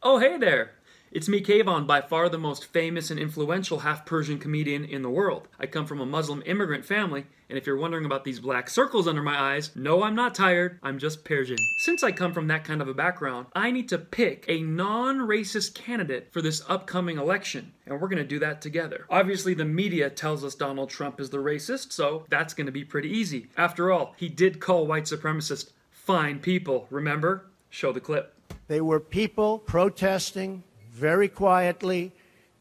Oh, hey there! It's me, Kayvon, by far the most famous and influential half-Persian comedian in the world. I come from a Muslim immigrant family, and if you're wondering about these black circles under my eyes, no, I'm not tired, I'm just Persian. Since I come from that kind of a background, I need to pick a non-racist candidate for this upcoming election, and we're gonna do that together. Obviously, the media tells us Donald Trump is the racist, so that's gonna be pretty easy. After all, he did call white supremacists fine people, remember? Show the clip. They were people protesting very quietly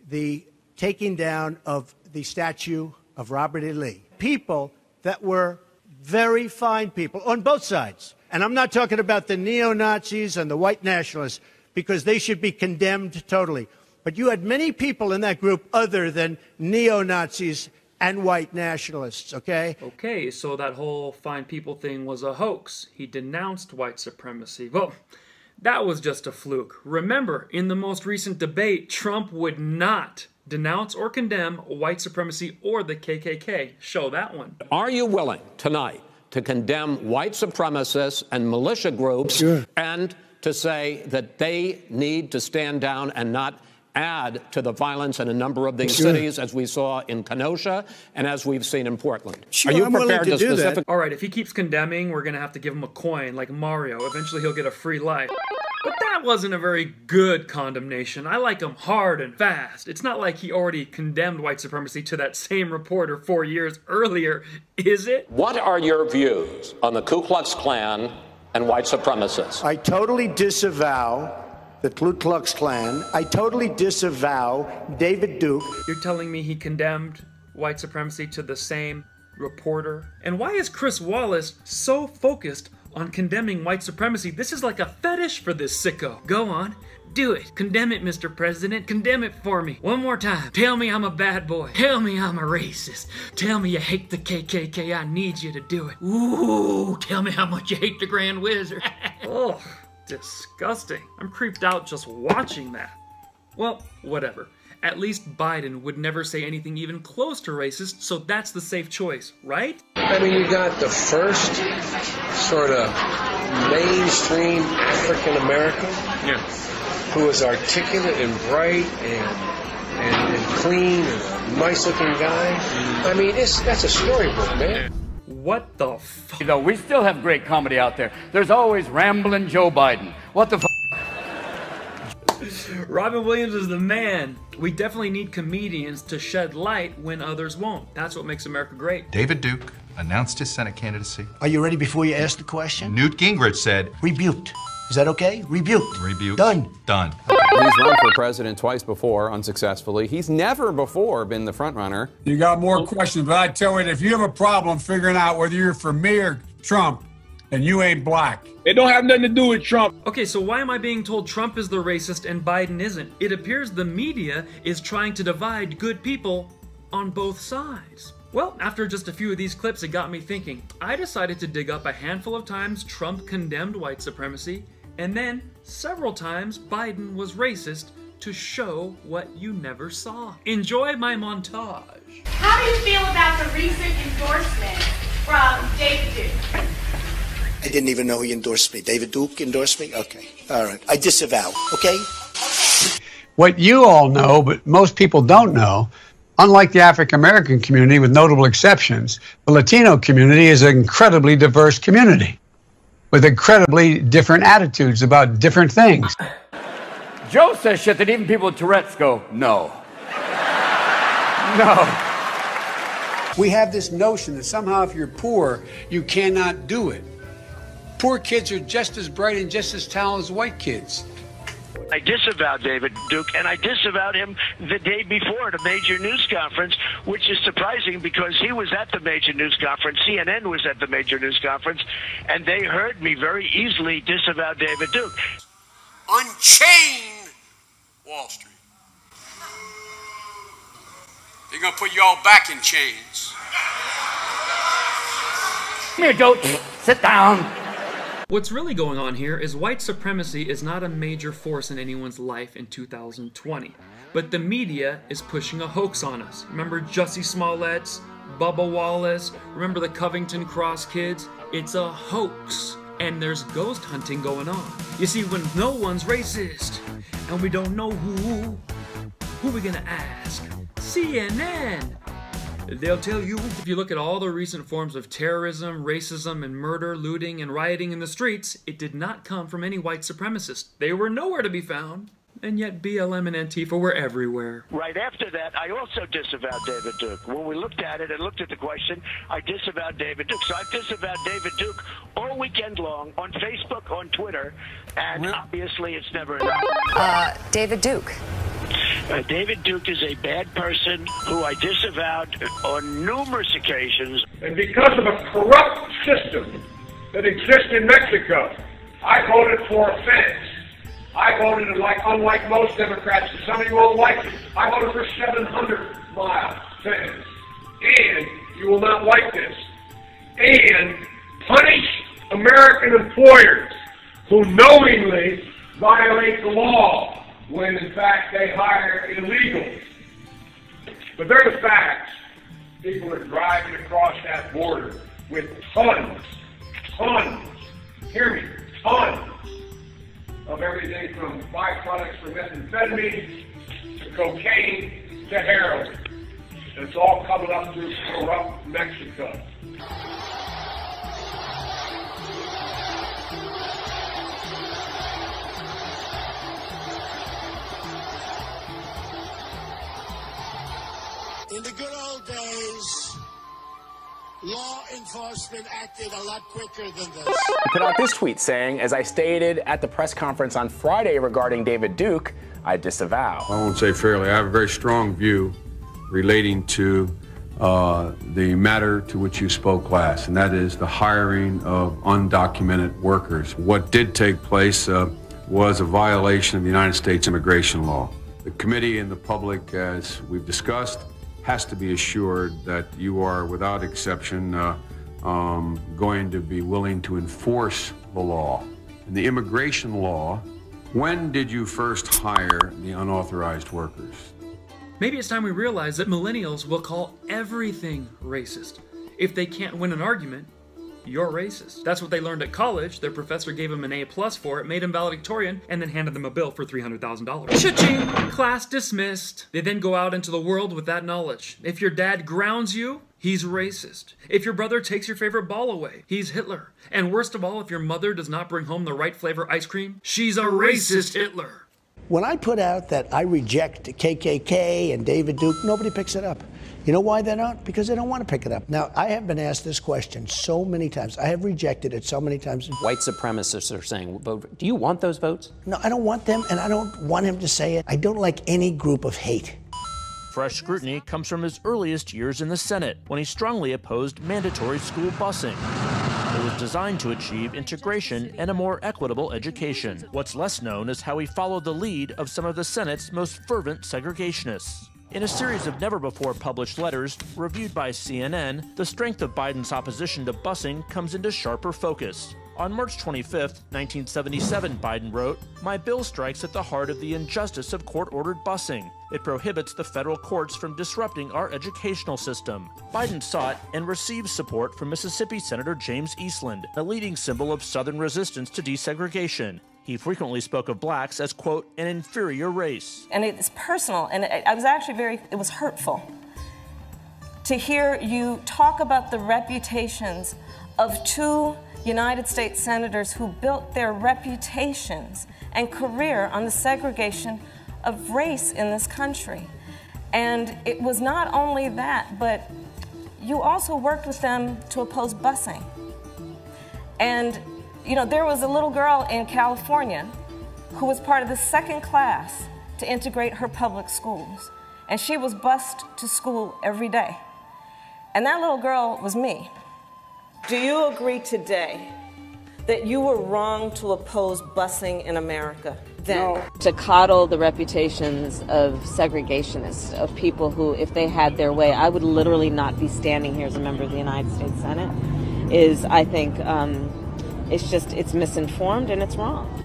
the taking down of the statue of Robert E. Lee. People that were very fine people on both sides. And I'm not talking about the neo-Nazis and the white nationalists, because they should be condemned totally. But you had many people in that group other than neo-Nazis and white nationalists, okay? Okay, so that whole fine people thing was a hoax. He denounced white supremacy. Well, that was just a fluke. Remember, in the most recent debate, Trump would not denounce or condemn white supremacy or the KKK. Show that one. Are you willing tonight to condemn white supremacists and militia groups and to say that they need to stand down and not add to the violence in a number of these cities, as we saw in Kenosha and as we've seen in Portland? Sure, Are you I'm prepared willing to do specific? that. All right, if he keeps condemning, we're gonna have to give him a coin like Mario. Eventually he'll get a free life. But that wasn't a very good condemnation. I like him hard and fast. It's not like he already condemned white supremacy to that same reporter 4 years earlier, is it? What are your views on the Ku Klux Klan and white supremacists? I totally disavow the Ku Klux Klan. I totally disavow David Duke. You're telling me he condemned white supremacy to the same reporter? And why is Chris Wallace so focused on condemning white supremacy? This is like a fetish for this sicko. Go on, do it. Condemn it, Mr. President. Condemn it for me. One more time. Tell me I'm a bad boy. Tell me I'm a racist. Tell me you hate the KKK. I need you to do it. Ooh, tell me how much you hate the Grand Wizard. Oh, disgusting. I'm creeped out just watching that. Well, whatever. At least Biden would never say anything even close to racist, so that's the safe choice, right? I mean, you got the first sort of mainstream African American who is articulate and bright and clean and a nice looking guy. I mean, that's a storybook, man. What the f? You know, we still have great comedy out there. There's always Ramblin' Joe Biden. What the f? Robin Williams is the man. We definitely need comedians to shed light when others won't. That's what makes America great. David Duke announced his Senate candidacy. Are you ready before you ask the question? Newt Gingrich said, Rebuked. Is that okay? Rebuked. rebuked. Done. Done. He's run for president twice before, unsuccessfully. He's never before been the front runner. You got more questions, but I tell you, if you have a problem figuring out whether you're for me or Trump, and you ain't black. It don't have nothing to do with Trump. Okay, so why am I being told Trump is the racist and Biden isn't? It appears the media is trying to divide good people on both sides. Well, after just a few of these clips, it got me thinking. I decided to dig up a handful of times Trump condemned white supremacy, and then several times Biden was racist, to show what you never saw. Enjoy my montage. How do you feel about the recent endorsement from David Duke? I didn't even know he endorsed me. David Duke endorsed me? Okay. All right. I disavow. Okay? What you all know, but most people don't know, unlike the African American community, with notable exceptions, the Latino community is an incredibly diverse community with incredibly different attitudes about different things. Joe says shit that even people with Tourette's go, no. No. We have this notion that somehow if you're poor, you cannot do it. Poor kids are just as bright and just as talented as white kids. I disavowed David Duke, and I disavowed him the day before at a major news conference, which is surprising because he was at the major news conference, CNN was at the major news conference, and they heard me very easily disavow David Duke. Unchain Wall Street. They're going to put you all back in chains. Come here, Joe. Sit down. What's really going on here is white supremacy is not a major force in anyone's life in 2020. But the media is pushing a hoax on us. Remember Jussie Smollett's, Bubba Wallace, remember the Covington Cross kids? It's a hoax. And there's ghost hunting going on. You see, when no one's racist, And we don't know who. Who are we gonna ask? CNN! They'll tell you, if you look at all the recent forms of terrorism, racism, and murder, looting, and rioting in the streets, it did not come from any white supremacists. They were nowhere to be found. And yet BLM and Antifa were everywhere. Right after that, I also disavowed David Duke. When we looked at it and looked at the question, I disavowed David Duke. So I've disavowed David Duke all weekend long on Facebook, on Twitter, and obviously it's never enough. David Duke. David Duke is a bad person who I disavowed on numerous occasions. And because of a corrupt system that exists in Mexico, I voted for a fence. I voted unlike most Democrats, and some of you won't like it. I voted for 700-mile fence. And you will not like this. And punish American employers who knowingly violate the law when, in fact, they hire illegals. But they're the facts. People are driving across that border with tons, hear me, tons of everything from byproducts from methamphetamine to cocaine to heroin. It's all coming up through corrupt Mexico. In the good old days, law enforcement acted a lot quicker than this. He put out this tweet saying, as I stated at the press conference on Friday regarding David Duke, I disavow. I won't say fairly. I have a very strong view relating to the matter to which you spoke last, and that is the hiring of undocumented workers. What did take place was a violation of the United States immigration law. The committee and the public, as we've discussed, has to be assured that you are, without exception, going to be willing to enforce the law. In the immigration law, when did you first hire the unauthorized workers? Maybe it's time we realize that millennials will call everything racist. If they can't win an argument, you're racist. That's what they learned at college. Their professor gave them an A+ for it, made them valedictorian, and then handed them a bill for $300,000. Cha-ching! Class dismissed. They then go out into the world with that knowledge. If your dad grounds you, he's racist. If your brother takes your favorite ball away, he's Hitler. And worst of all, if your mother does not bring home the right flavor ice cream, she's a racist Hitler. When I put out that I reject KKK and David Duke, nobody picks it up. You know why they don't? Because they don't want to pick it up. Now, I have been asked this question so many times. I have rejected it so many times. White supremacists are saying, vote. Do you want those votes? No, I don't want them, and I don't want him to say it. I don't like any group of hate. Fresh scrutiny comes from his earliest years in the Senate, when he strongly opposed mandatory school busing. It was designed to achieve integration and a more equitable education. What's less known is how he followed the lead of some of the Senate's most fervent segregationists. In a series of never-before-published letters reviewed by CNN, the strength of Biden's opposition to busing comes into sharper focus. On March 25, 1977, Biden wrote, "My bill strikes at the heart of the injustice of court-ordered busing. It prohibits the federal courts from disrupting our educational system." Biden sought and received support from Mississippi Senator James Eastland, a leading symbol of Southern resistance to desegregation. He frequently spoke of blacks as, quote, an inferior race. And it's personal, and I was actually it was hurtful to hear you talk about the reputations of two United States senators who built their reputations and career on the segregation of race in this country. And it was not only that, but you also worked with them to oppose busing. And you know, there was a little girl in California who was part of the second class to integrate her public schools. And she was bused to school every day. And that little girl was me. Do you agree today that you were wrong to oppose busing in America then? No. To coddle the reputations of segregationists, of people who, if they had their way, I would literally not be standing here as a member of the United States Senate, is, I think, it's misinformed and it's wrong.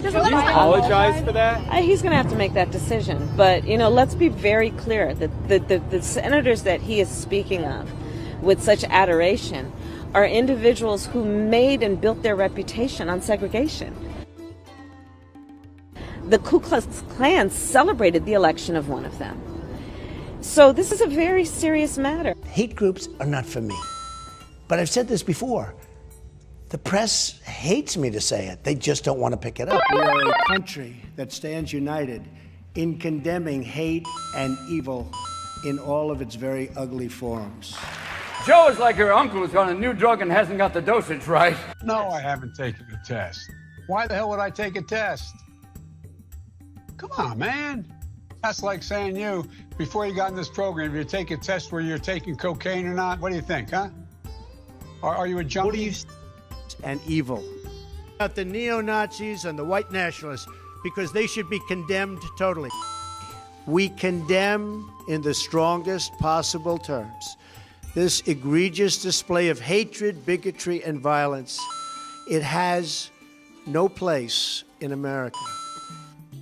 Did you apologize for that? He's going to have to make that decision. But, you know, let's be very clear that the senators that he is speaking of with such adoration are individuals who made and built their reputation on segregation. the Ku Klux Klan celebrated the election of one of them. So this is a very serious matter. Hate groups are not for me. But I've said this before. The press hates me to say it. They just don't want to pick it up. We are a country that stands united in condemning hate and evil in all of its very ugly forms. Joe is like her uncle who's on a new drug and hasn't got the dosage right. No, I haven't taken a test. Why the hell would I take a test? Come on, man. That's like saying you, before you got in this program, you take a test where you're taking cocaine or not. What do you think, huh? Are you a junkie? What do you... And evil. About the neo-Nazis and the white nationalists, because they should be condemned totally. We condemn in the strongest possible terms this egregious display of hatred, bigotry, and violence. It has no place in America.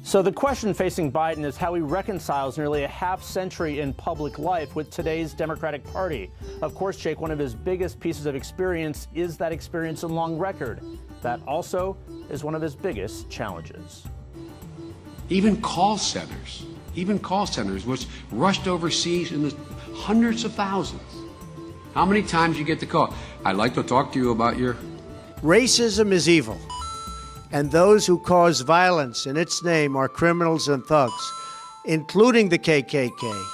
So the question facing Biden is how he reconciles nearly a half-century in public life with today's Democratic Party. Of course, Jake, one of his biggest pieces of experience is that experience and long record. That also is one of his biggest challenges. Even call centers, was rushed overseas in the hundreds of thousands. How many times you get the call? I'd like to talk to you about your... Racism is evil. And those who cause violence in its name are criminals and thugs, including the KKK,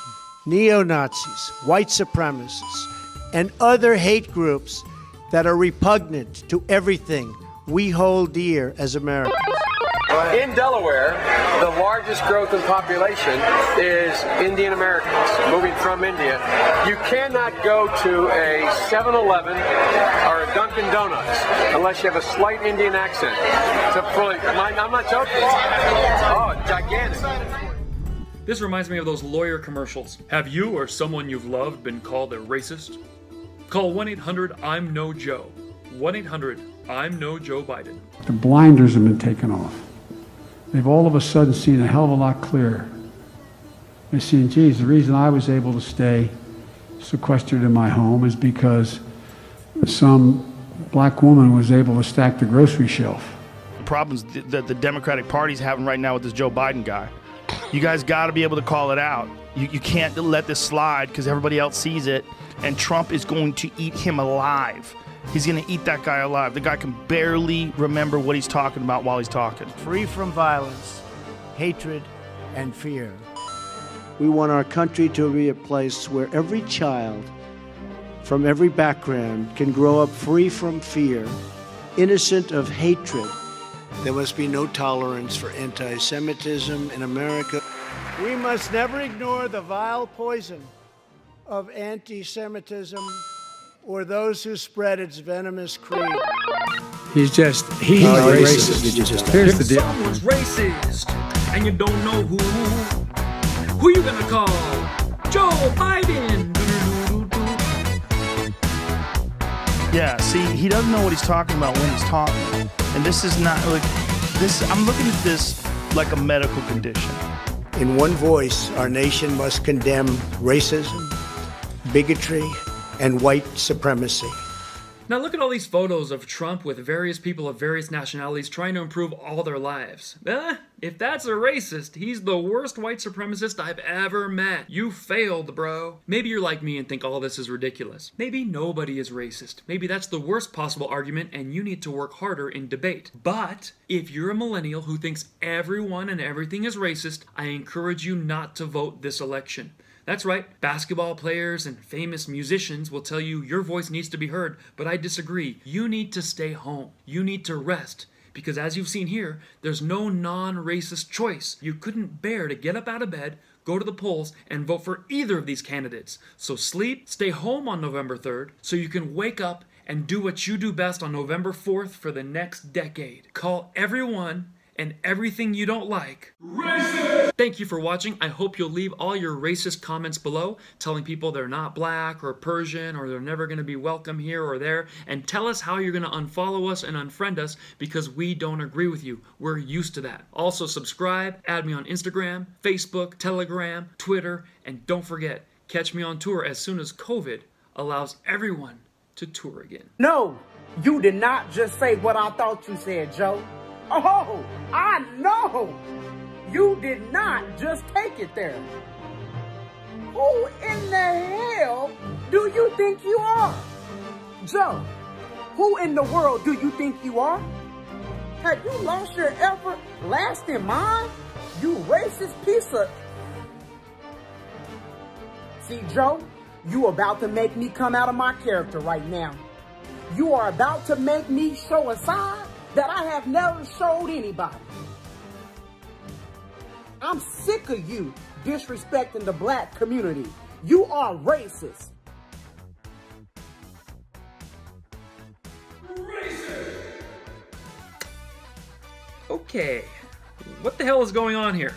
neo-Nazis, white supremacists, and other hate groups that are repugnant to everything we hold dear as Americans. In Delaware, the largest growth in population is Indian Americans moving from India. You cannot go to a 7-Eleven or a Dunkin' Donuts unless you have a slight Indian accent. I'm not joking. Oh, gigantic. This reminds me of those lawyer commercials. Have you or someone you've loved been called a racist? Call 1-800-I'm-NO-JOE. 1-800-I'm-NO-Joe Biden. The blinders have been taken off. They've all of a sudden seen a hell of a lot clearer. They're seeing, geez, the reason I was able to stay sequestered in my home is because some black woman was able to stack the grocery shelf. The problems that the Democratic Party's having right now with this Joe Biden guy. You guys got to be able to call it out. You can't let this slide because everybody else sees it, and Trump is going to eat him alive. He's going to eat that guy alive. The guy can barely remember what he's talking about while he's talking. Free from violence, hatred, and fear. We want our country to be a place where every child from every background can grow up free from fear, innocent of hatred. There must be no tolerance for anti-Semitism in America. We must never ignore the vile poison of anti-Semitism or those who spread its venomous creed. He's racist. Here's the deal. Someone's racist, and you don't know who you gonna call? Joe Biden. Yeah, see, he doesn't know what he's talking about when he's talking. And this is not like this. I'm looking at this like a medical condition. In one voice, our nation must condemn racism, bigotry, and white supremacy. Now look at all these photos of Trump with various people of various nationalities trying to improve all their lives. If that's a racist, he's the worst white supremacist I've ever met. You failed, bro. Maybe you're like me and think all this is ridiculous. Maybe nobody is racist. Maybe that's the worst possible argument and you need to work harder in debate. But if you're a millennial who thinks everyone and everything is racist, I encourage you not to vote this election. That's right, basketball players and famous musicians will tell you your voice needs to be heard, but I disagree. You need to stay home. You need to rest. Because as you've seen here, there's no non-racist choice. You couldn't bear to get up out of bed, go to the polls, and vote for either of these candidates. So sleep, stay home on November 3rd, so you can wake up and do what you do best on November 4th for the next decade. Call everyone and everything you don't like racist! Thank you for watching. I hope you'll leave all your racist comments below, telling people they're not black or Persian or they're never going to be welcome here or there, and tell us how you're going to unfollow us and unfriend us because we don't agree with you. We're used to that. Also subscribe, add me on Instagram, Facebook, Telegram, Twitter, and don't forget, catch me on tour as soon as COVID allows everyone to tour again. No, you did not just say what I thought you said, Joe. Oh, I know. You did not just take it there. Who in the hell do you think you are? Joe, who in the world do you think you are? Have you lost your everlasting mind? You racist piece of... See, Joe, you about to make me come out of my character right now. You are about to make me show a side that I have never showed anybody. I'm sick of you disrespecting the black community. You are racist. Okay, what the hell is going on here?